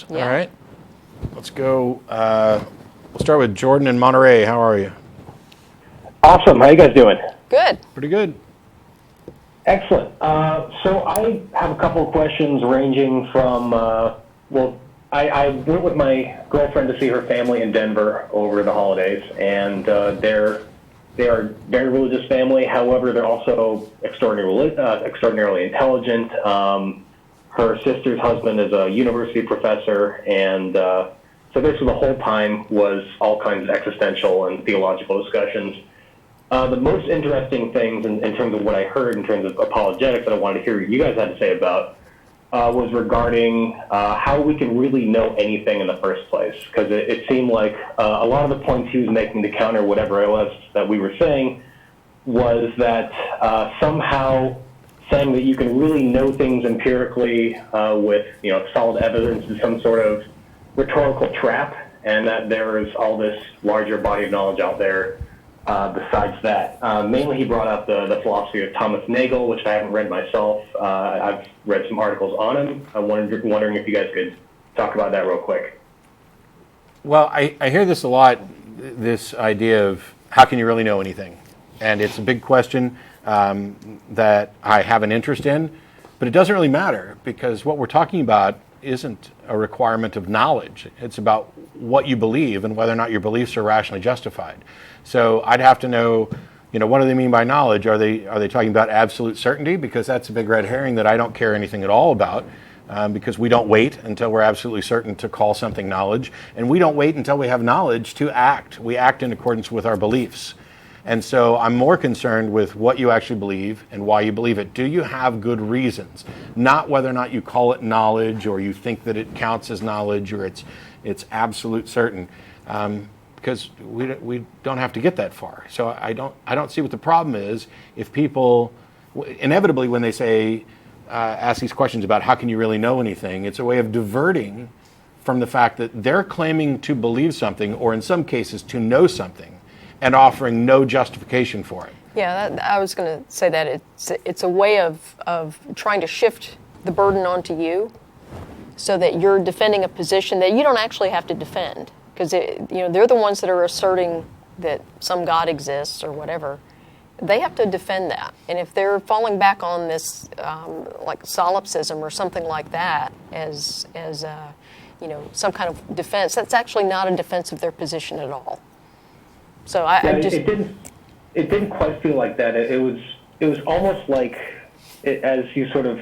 Yeah. All right, let's go. We'll start with Jordan in Monterey. How are you? Awesome. How you guys doing? Good. Pretty good. Excellent. So I have a couple of questions ranging from, I went with my girlfriend to see her family in Denver over the holidays, and they are a very religious family. However, they're also extraordinarily intelligent. Her sister's husband is a university professor, and so basically the whole time was all kinds of existential and theological discussions. The most interesting things in terms of what I heard in terms of apologetics that I wanted to hear what you guys had to say about was regarding how we can really know anything in the first place. Because it seemed like a lot of the points he was making to counter whatever it was that we were saying was that somehow saying that you can really know things empirically with solid evidence is some sort of rhetorical trap, and that there is all this larger body of knowledge out there besides that. Mainly he brought up the philosophy of Thomas Nagel, which I haven't read myself. I've read some articles on him. I'm wondering if you guys could talk about that real quick. Well, I hear this a lot, this idea of how can you really know anything? And it's a big question that I have an interest in, but it doesn't really matter because what we're talking about isn't a requirement of knowledge. It's about what you believe and whether or not your beliefs are rationally justified. So I'd have to know, what do they mean by knowledge? Are they talking about absolute certainty? Because that's a big red herring that I don't care anything at all about, because we don't wait until we're absolutely certain to call something knowledge, and we don't wait until we have knowledge to act. We act in accordance with our beliefs. And so I'm more concerned with what you actually believe and why you believe it. Do you have good reasons? Not whether or not you call it knowledge or you think that it counts as knowledge or it's absolute certain, because we don't have to get that far. So I don't see what the problem is if people, inevitably when they say, ask these questions about how can you really know anything, it's a way of diverting from the fact that they're claiming to believe something or in some cases to know something, and offering no justification for it. Yeah, I was going to say that it's a way of trying to shift the burden onto you, so that you're defending a position that you don't actually have to defend, because they're the ones that are asserting that some God exists or whatever. They have to defend that, and if they're falling back on this like solipsism or something like that as some kind of defense, that's actually not a defense of their position at all. So it didn't quite feel like that. It was almost like as you sort of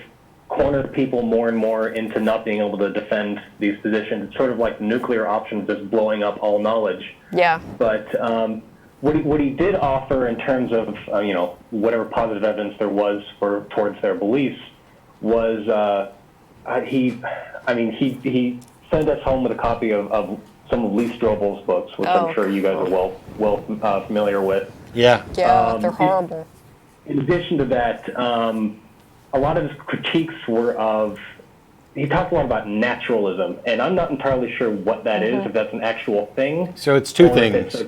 cornered people more and more into not being able to defend these positions. It's sort of like nuclear options just blowing up all knowledge. Yeah. But what he did offer in terms of whatever positive evidence there was towards their beliefs was he sent us home with a copy of some of Lee Strobel's books, which I'm sure you guys are well familiar with. Yeah. Yeah, they're horrible. In addition to that, a lot of his critiques were he talked a lot about naturalism, and I'm not entirely sure what that is, if that's an actual thing. So it's two things.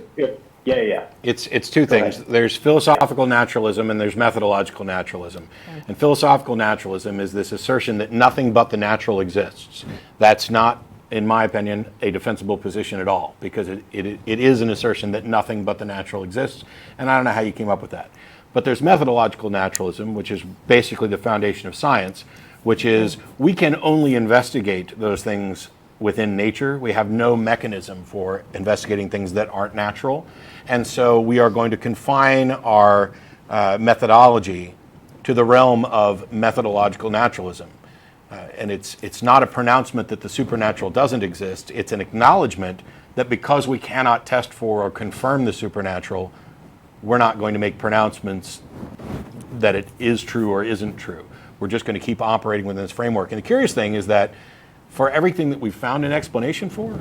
Yeah. It's two things. There's philosophical naturalism and there's methodological naturalism. And philosophical naturalism is this assertion that nothing but the natural exists. That's not, in my opinion, a defensible position at all, because it is an assertion that nothing but the natural exists, and I don't know how you came up with that. But there's methodological naturalism, which is basically the foundation of science, which is we can only investigate those things within nature. We have no mechanism for investigating things that aren't natural, and so we are going to confine our methodology to the realm of methodological naturalism. And it's not a pronouncement that the supernatural doesn't exist. It's an acknowledgement that because we cannot test for or confirm the supernatural, we're not going to make pronouncements that it is true or isn't true. We're just going to keep operating within this framework. And the curious thing is that for everything that we've found an explanation for,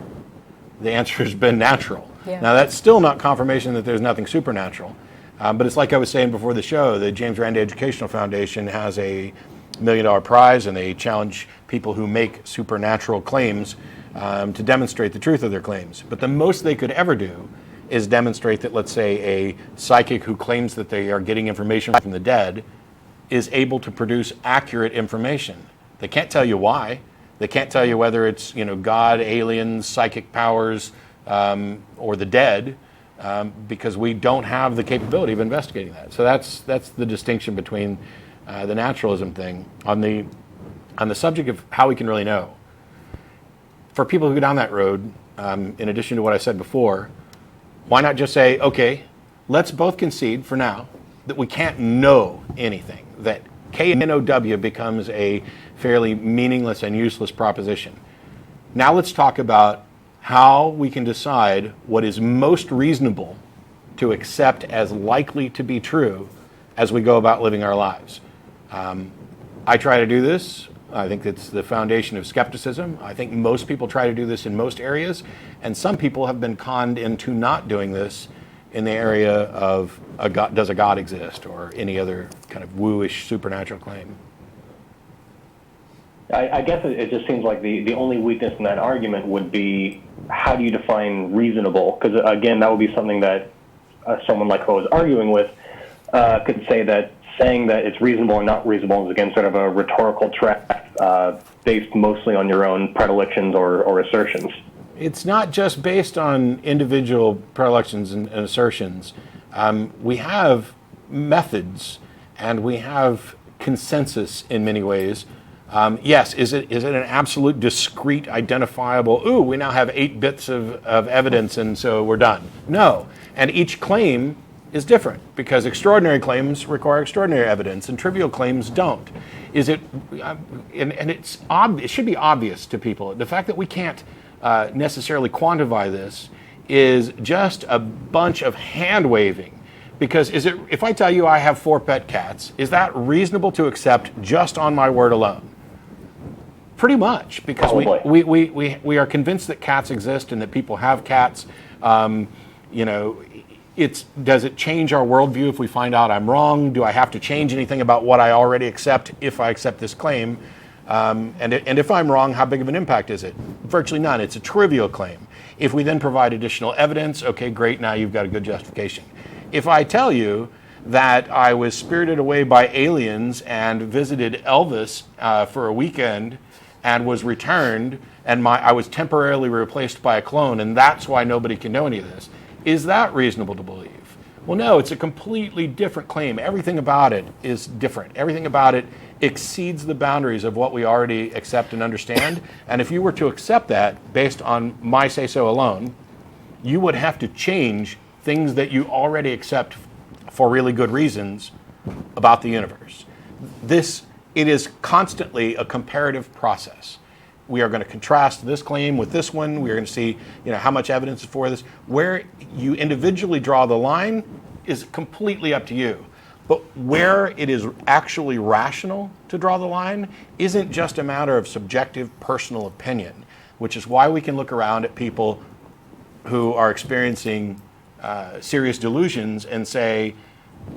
the answer has been natural. Yeah. Now, that's still not confirmation that there's nothing supernatural. But it's like I was saying before the show, the James Randi Educational Foundation has a $1 million prize, and they challenge people who make supernatural claims to demonstrate the truth of their claims. But the most they could ever do is demonstrate that, let's say, a psychic who claims that they are getting information from the dead is able to produce accurate information. They can't tell you why. They can't tell you whether it's God, aliens, psychic powers, or the dead, because we don't have the capability of investigating that. So that's the distinction between the naturalism thing. On the subject of how we can really know, for people who go down that road, in addition to what I said before, why not just say, okay, let's both concede for now that we can't know anything, that K-N-O-W becomes a fairly meaningless and useless proposition. Now let's talk about how we can decide what is most reasonable to accept as likely to be true as we go about living our lives. I try to do this. I think it's the foundation of skepticism. I think most people try to do this in most areas, and some people have been conned into not doing this in the area of does a God exist, or any other kind of woo-ish supernatural claim. I guess it just seems like the only weakness in that argument would be, how do you define reasonable? Because again, that would be something that someone like who I was arguing with could say that saying that it's reasonable or not reasonable is, again, sort of a rhetorical track based mostly on your own predilections or assertions. It's not just based on individual predilections and assertions. We have methods, and we have consensus in many ways. Yes, is it an absolute discrete, identifiable, ooh, we now have 8 bits of evidence and so we're done? No. And each claim is different, because extraordinary claims require extraordinary evidence and trivial claims don't. Is it, and it should be obvious to people. The fact that we can't necessarily quantify this is just a bunch of hand waving. Because if I tell you I have 4 pet cats, is that reasonable to accept just on my word alone? Pretty much, because we are convinced that cats exist and that people have cats. Does it change our worldview if we find out I'm wrong? Do I have to change anything about what I already accept if I accept this claim? And if I'm wrong, how big of an impact is it? Virtually none. It's a trivial claim. If we then provide additional evidence, okay, great, now you've got a good justification. If I tell you that I was spirited away by aliens and visited Elvis for a weekend and was returned, and I was temporarily replaced by a clone, and that's why nobody can know any of this, is that reasonable to believe? Well, no, it's a completely different claim. Everything about it is different. Everything about it exceeds the boundaries of what we already accept and understand. And if you were to accept that based on my say-so alone, you would have to change things that you already accept for really good reasons about the universe. It is constantly a comparative process. We are going to contrast this claim with this one. We are going to see, how much evidence is for this. Where you individually draw the line is completely up to you. But where it is actually rational to draw the line isn't just a matter of subjective personal opinion, which is why we can look around at people who are experiencing serious delusions and say,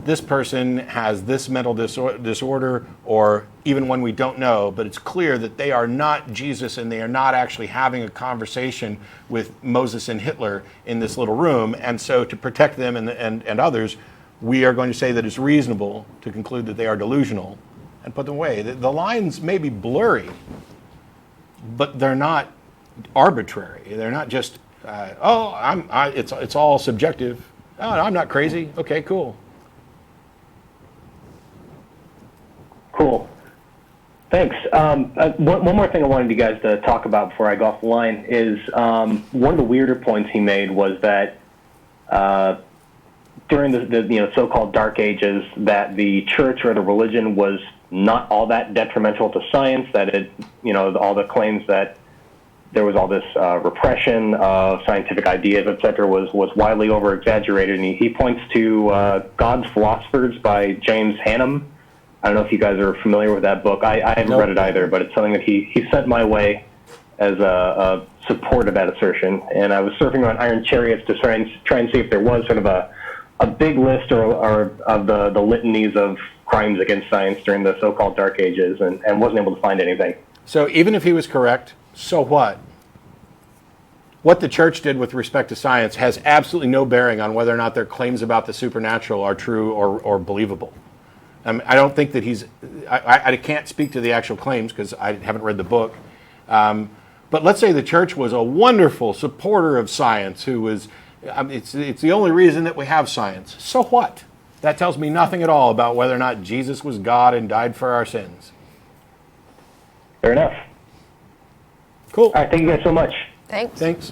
this person has this mental disorder, or even when we don't know, but it's clear that they are not Jesus and they are not actually having a conversation with Moses and Hitler in this little room. And so to protect them and others, we are going to say that it's reasonable to conclude that they are delusional and put them away. The lines may be blurry, but they're not arbitrary. They're not just, it's all subjective. Oh, I'm not crazy. Okay, cool. Cool. Thanks. One more thing I wanted you guys to talk about before I go off the line is one of the weirder points he made was that during the so-called Dark Ages, that the church or the religion was not all that detrimental to science. That it, all the claims that there was all this repression of scientific ideas, etc., was widely over-exaggerated. And he points to God's Philosophers by James Hannam. I don't know if you guys are familiar with that book. I haven't read it either, but it's something that he sent my way as a support of that assertion. And I was surfing on Iron Chariots to try and see if there was sort of a big list or of the litanies of crimes against science during the so-called Dark Ages, and wasn't able to find anything. So even if he was correct, so what? What the church did with respect to science has absolutely no bearing on whether or not their claims about the supernatural are true or believable. I don't think that I can't speak to the actual claims because I haven't read the book, But let's say the church was a wonderful supporter of science, who was, it's the only reason that we have science. So what? That tells me nothing at all about whether or not Jesus was God and died for our sins. Fair enough. Cool. All right, thank you guys so much. Thanks. Thanks.